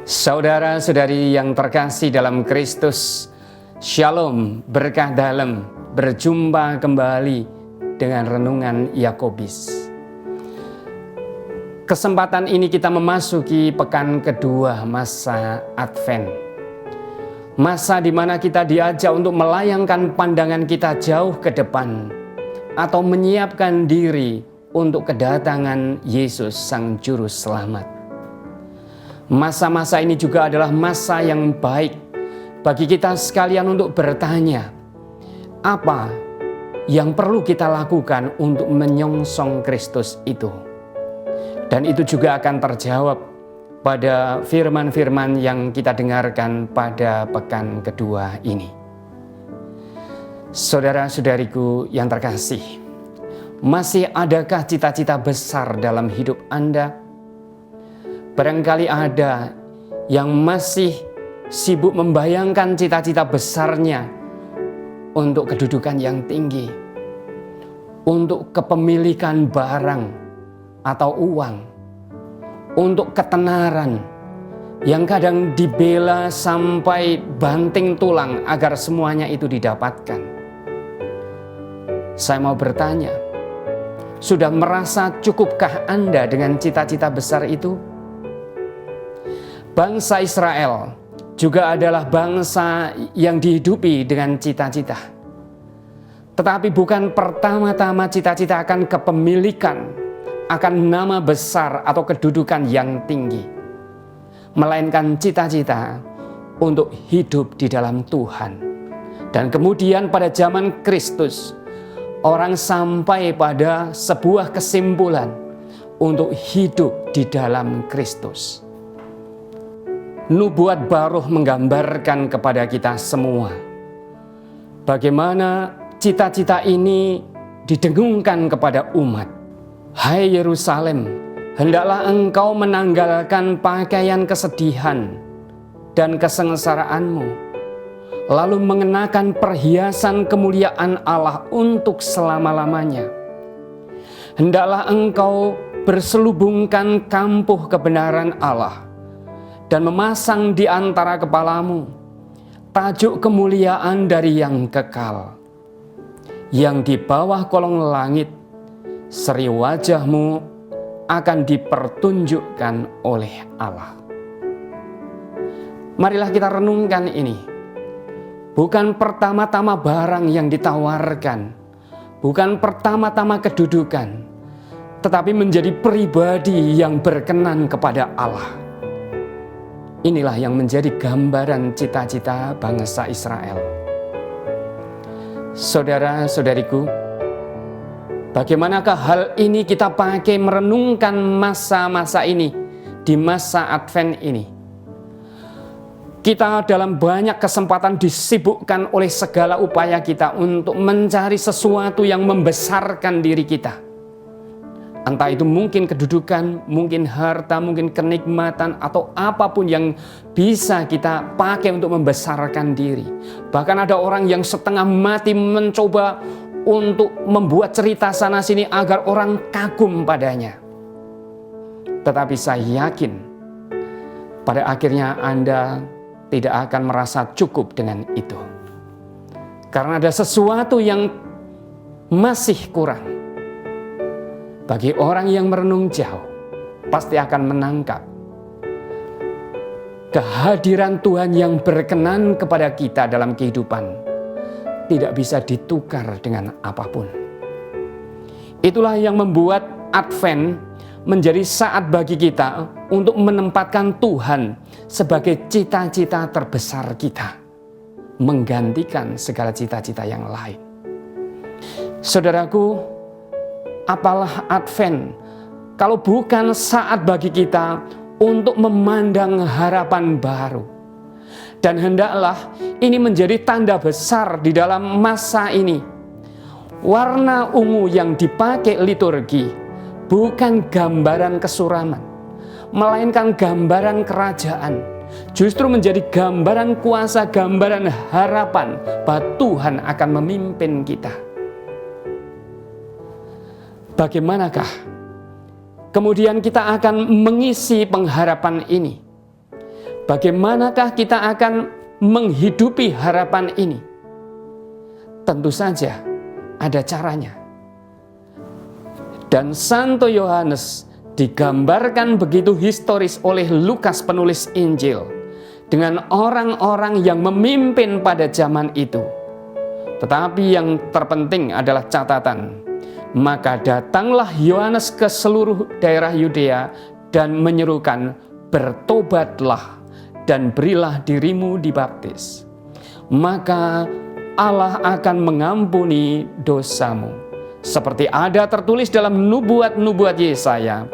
Saudara-saudari yang terkasih dalam Kristus, Shalom, berkah dalam, berjumpa kembali dengan renungan Yakobus. Kesempatan ini kita memasuki pekan kedua masa Advent. Masa di mana kita diajak untuk melayangkan pandangan kita jauh ke depan atau menyiapkan diri untuk kedatangan Yesus Sang Juru Selamat. Masa-masa ini juga adalah masa yang baik bagi kita sekalian untuk bertanya, apa yang perlu kita lakukan untuk menyongsong Kristus itu? Dan itu juga akan terjawab pada firman-firman yang kita dengarkan pada pekan kedua ini. Saudara-saudariku yang terkasih, masih adakah cita-cita besar dalam hidup Anda? Barangkali ada yang masih sibuk membayangkan cita-cita besarnya untuk kedudukan yang tinggi, untuk kepemilikan barang atau uang, untuk ketenaran yang kadang dibela sampai banting tulang agar semuanya itu didapatkan. Saya mau bertanya, sudah merasa cukupkah Anda dengan cita-cita besar itu? Bangsa Israel juga adalah bangsa yang dihidupi dengan cita-cita. Tetapi bukan pertama-tama cita-cita akan kepemilikan, akan nama besar atau kedudukan yang tinggi. Melainkan cita-cita untuk hidup di dalam Tuhan. Dan kemudian pada zaman Kristus, orang sampai pada sebuah kesimpulan untuk hidup di dalam Kristus. Nubuat Baruh menggambarkan kepada kita semua bagaimana cita-cita ini didengungkan kepada umat. Hai Yerusalem, hendaklah engkau menanggalkan pakaian kesedihan dan kesengsaraanmu, lalu mengenakan perhiasan kemuliaan Allah untuk selama-lamanya. Hendaklah engkau berselubungkan kampuh kebenaran Allah dan memasang di antara kepalamu tajuk kemuliaan dari yang kekal, yang di bawah kolong langit seri wajahmu akan dipertunjukkan oleh Allah. Marilah kita renungkan ini. Bukan pertama-tama barang yang ditawarkan, bukan pertama-tama kedudukan, tetapi menjadi pribadi yang berkenan kepada Allah. Inilah yang menjadi gambaran cita-cita bangsa Israel. Saudara-saudariku, bagaimanakah hal ini kita pakai merenungkan masa-masa ini, di masa Advent ini? Kita dalam banyak kesempatan disibukkan oleh segala upaya kita untuk mencari sesuatu yang membesarkan diri kita. Entah itu mungkin kedudukan, mungkin harta, mungkin kenikmatan, atau apapun yang bisa kita pakai untuk membesarkan diri. Bahkan ada orang yang setengah mati mencoba untuk membuat cerita sana sini agar orang kagum padanya. Tetapi saya yakin pada akhirnya Anda tidak akan merasa cukup dengan itu. Karena ada sesuatu yang masih kurang. Bagi orang yang merenung jauh, pasti akan menangkap kehadiran Tuhan yang berkenan kepada kita dalam kehidupan tidak bisa ditukar dengan apapun. Itulah yang membuat Advent menjadi saat bagi kita untuk menempatkan Tuhan sebagai cita-cita terbesar kita, menggantikan segala cita-cita yang lain. Saudaraku, apalah Advent kalau bukan saat bagi kita untuk memandang harapan baru. Dan hendaklah ini menjadi tanda besar di dalam masa ini. Warna ungu yang dipakai liturgi bukan gambaran kesuraman, melainkan gambaran kerajaan. Justru menjadi gambaran kuasa, gambaran harapan bahwa Tuhan akan memimpin kita. Bagaimanakah kemudian kita akan mengisi pengharapan ini? Bagaimanakah kita akan menghidupi harapan ini? Tentu saja ada caranya. Dan Santo Yohanes digambarkan begitu historis oleh Lukas penulis Injil dengan orang-orang yang memimpin pada zaman itu. Tetapi yang terpenting adalah catatan. Maka datanglah Yohanes ke seluruh daerah Yudea dan menyerukan, bertobatlah dan berilah dirimu dibaptis. Maka Allah akan mengampuni dosamu. Seperti ada tertulis dalam nubuat-nubuat Yesaya,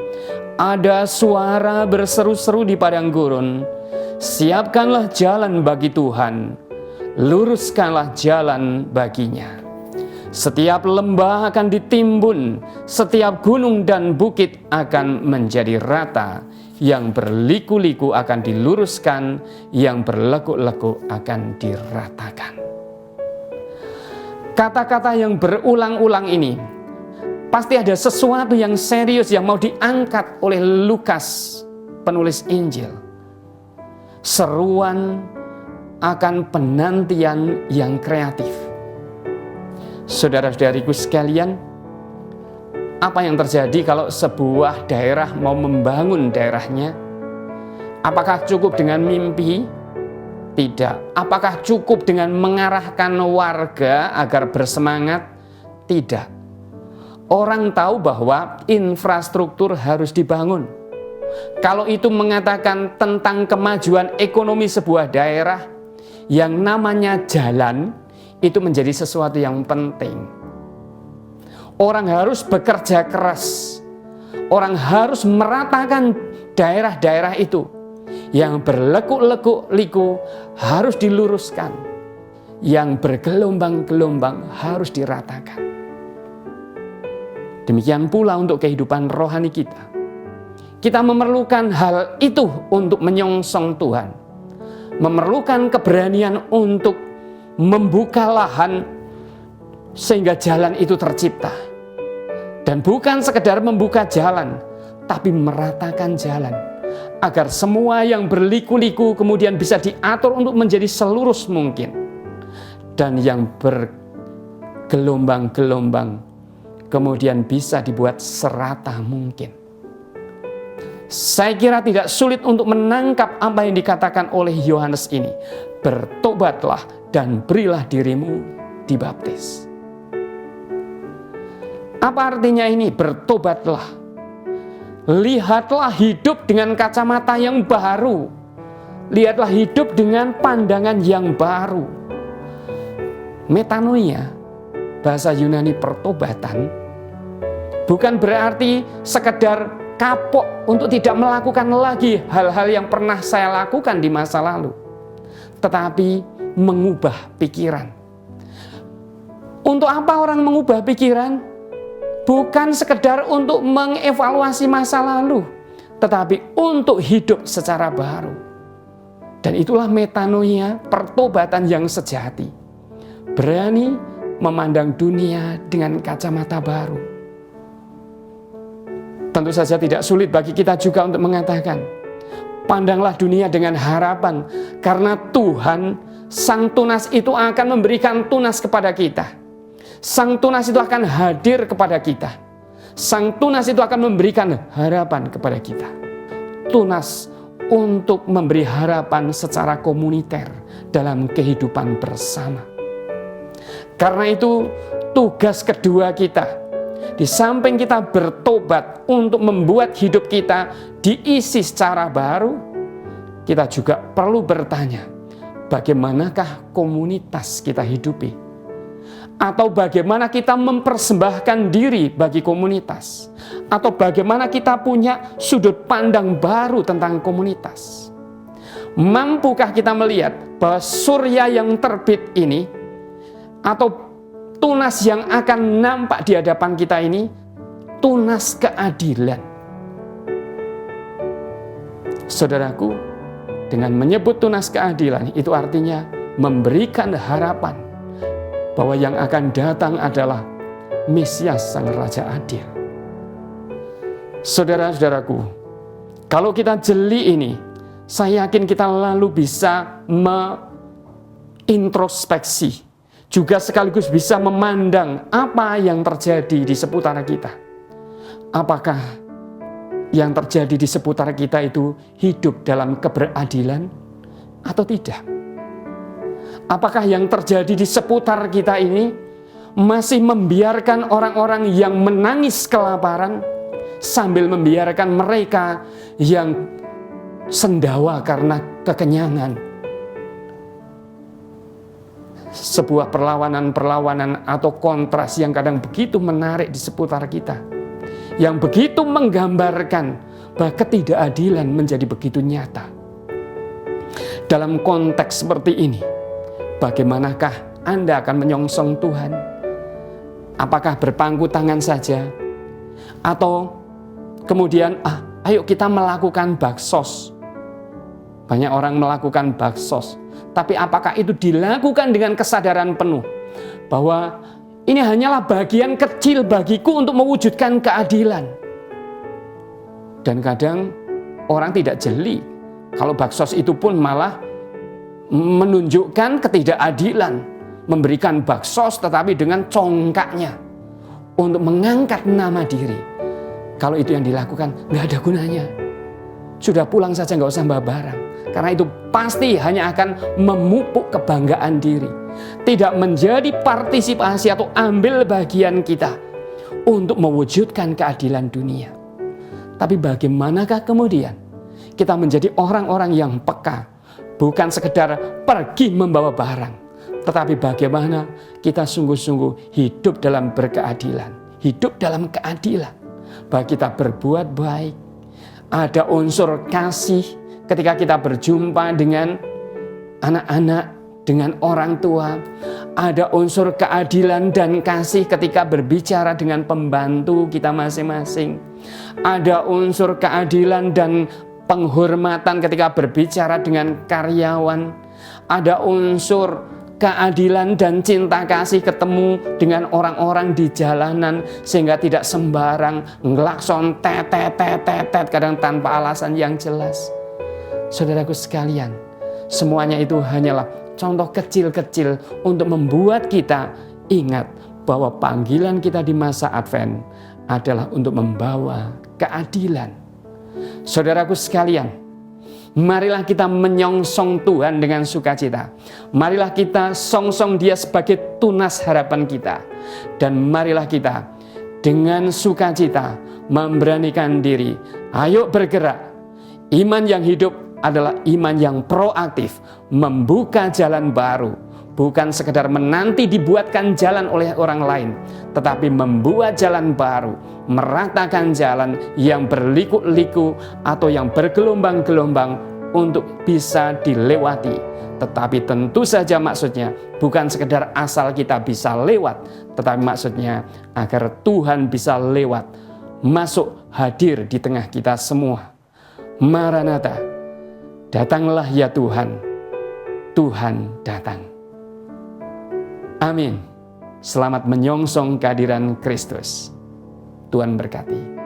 ada suara berseru-seru di padang gurun, siapkanlah jalan bagi Tuhan, luruskanlah jalan baginya. Setiap lembah akan ditimbun, setiap gunung dan bukit akan menjadi rata, yang berliku-liku akan diluruskan, yang berlekuk-lekuk akan diratakan. Kata-kata yang berulang-ulang ini pasti ada sesuatu yang serius yang mau diangkat oleh Lukas penulis Injil. Seruan akan penantian yang kreatif. Saudara-saudariku sekalian, apa yang terjadi kalau sebuah daerah mau membangun daerahnya? Apakah cukup dengan mimpi? Tidak. Apakah cukup dengan mengarahkan warga agar bersemangat? Tidak. Orang tahu bahwa infrastruktur harus dibangun. Kalau itu mengatakan tentang kemajuan ekonomi sebuah daerah, yang namanya jalan, itu menjadi sesuatu yang penting. Orang harus bekerja keras. Orang harus meratakan daerah-daerah itu. Yang berlekuk-lekuk-liku harus diluruskan. Yang bergelombang-gelombang harus diratakan. Demikian pula untuk kehidupan rohani kita. Kita memerlukan hal itu untuk menyongsong Tuhan. Memerlukan keberanian untuk membuka lahan sehingga jalan itu tercipta. Dan bukan sekedar membuka jalan, tapi meratakan jalan. Agar semua yang berliku-liku kemudian bisa diatur untuk menjadi selurus mungkin. Dan yang bergelombang-gelombang kemudian bisa dibuat serata mungkin. Saya kira tidak sulit untuk menangkap apa yang dikatakan oleh Yohanes ini. Bertobatlah dan berilah dirimu dibaptis. Apa artinya ini? Bertobatlah. Lihatlah hidup dengan kacamata yang baru. Lihatlah hidup dengan pandangan yang baru. Metanoia, bahasa Yunani pertobatan, bukan berarti sekedar kapok untuk tidak melakukan lagi hal-hal yang pernah saya lakukan di masa lalu. Tetapi mengubah pikiran. Untuk apa orang mengubah pikiran? Bukan sekedar untuk mengevaluasi masa lalu, tetapi untuk hidup secara baru. Dan itulah metanoia, pertobatan yang sejati. Berani memandang dunia dengan kacamata baru. Tentu saja tidak sulit bagi kita juga untuk mengatakan, pandanglah dunia dengan harapan, karena Tuhan, Sang Tunas itu akan memberikan tunas kepada kita. Sang Tunas itu akan hadir kepada kita. Sang Tunas itu akan memberikan harapan kepada kita. Tunas untuk memberi harapan secara komuniter dalam kehidupan bersama. Karena itu tugas kedua kita, di samping kita bertobat untuk membuat hidup kita diisi secara baru, kita juga perlu bertanya, bagaimanakah komunitas kita hidupi? Atau bagaimana kita mempersembahkan diri bagi komunitas? Atau bagaimana kita punya sudut pandang baru tentang komunitas? Mampukah kita melihat bahwa surya yang terbit ini, atau tunas yang akan nampak di hadapan kita ini, tunas keadilan? Saudaraku, dengan menyebut tunas keadilan, itu artinya memberikan harapan bahwa yang akan datang adalah Mesias Sang Raja Adil. Saudara-saudaraku, kalau kita jeli ini, saya yakin kita lalu bisa introspeksi, juga sekaligus bisa memandang apa yang terjadi di seputar kita. Apakah yang terjadi di seputar kita itu hidup dalam keberadilan atau tidak? Apakah yang terjadi di seputar kita ini masih membiarkan orang-orang yang menangis kelaparan sambil membiarkan mereka yang sendawa karena kekenyangan? Sebuah perlawanan-perlawanan atau kontras yang kadang begitu menarik di seputar kita, yang begitu menggambarkan bahwa ketidakadilan menjadi begitu nyata. Dalam konteks seperti ini, bagaimanakah Anda akan menyongsong Tuhan? Apakah berpangku tangan saja? Atau kemudian, ayo kita melakukan baksos. Banyak orang melakukan baksos. Tapi apakah itu dilakukan dengan kesadaran penuh bahwa ini hanyalah bagian kecil bagiku untuk mewujudkan keadilan? Dan kadang orang tidak jeli kalau baksos itu pun malah menunjukkan ketidakadilan, memberikan baksos tetapi dengan congkaknya untuk mengangkat nama diri. Kalau itu yang dilakukan, nggak ada gunanya. Sudah pulang saja, nggak usah bawa barang. Karena itu pasti hanya akan memupuk kebanggaan diri. Tidak menjadi partisipasi atau ambil bagian kita untuk mewujudkan keadilan dunia. Tapi bagaimanakah kemudian kita menjadi orang-orang yang peka, bukan sekedar pergi membawa barang, tetapi bagaimana kita sungguh-sungguh hidup dalam berkeadilan, hidup dalam keadilan, bahwa kita berbuat baik. Ada unsur kasih ketika kita berjumpa dengan anak-anak, dengan orang tua. Ada unsur keadilan dan kasih ketika berbicara dengan pembantu kita masing-masing. Ada unsur keadilan dan penghormatan ketika berbicara dengan karyawan. Ada unsur keadilan dan cinta kasih ketemu dengan orang-orang di jalanan, sehingga tidak sembarang ngelakson tet kadang tanpa alasan yang jelas. Saudaraku sekalian, semuanya itu hanyalah contoh kecil-kecil untuk membuat kita ingat bahwa panggilan kita di masa Advent adalah untuk membawa keadilan. Saudaraku sekalian, marilah kita menyongsong Tuhan dengan sukacita. Marilah kita songsong Dia sebagai tunas harapan kita. Dan marilah kita dengan sukacita memberanikan diri. Ayo bergerak. Iman yang hidup adalah iman yang proaktif, membuka jalan baru. Bukan sekedar menanti dibuatkan jalan oleh orang lain, tetapi membuat jalan baru, meratakan jalan yang berliku-liku atau yang bergelombang-gelombang untuk bisa dilewati. Tetapi tentu saja maksudnya bukan sekedar asal kita bisa lewat, tetapi maksudnya agar Tuhan bisa lewat, masuk hadir di tengah kita semua. Maranatha, datanglah ya Tuhan, Tuhan datang. Amin. Selamat menyongsong kehadiran Kristus. Tuhan berkati.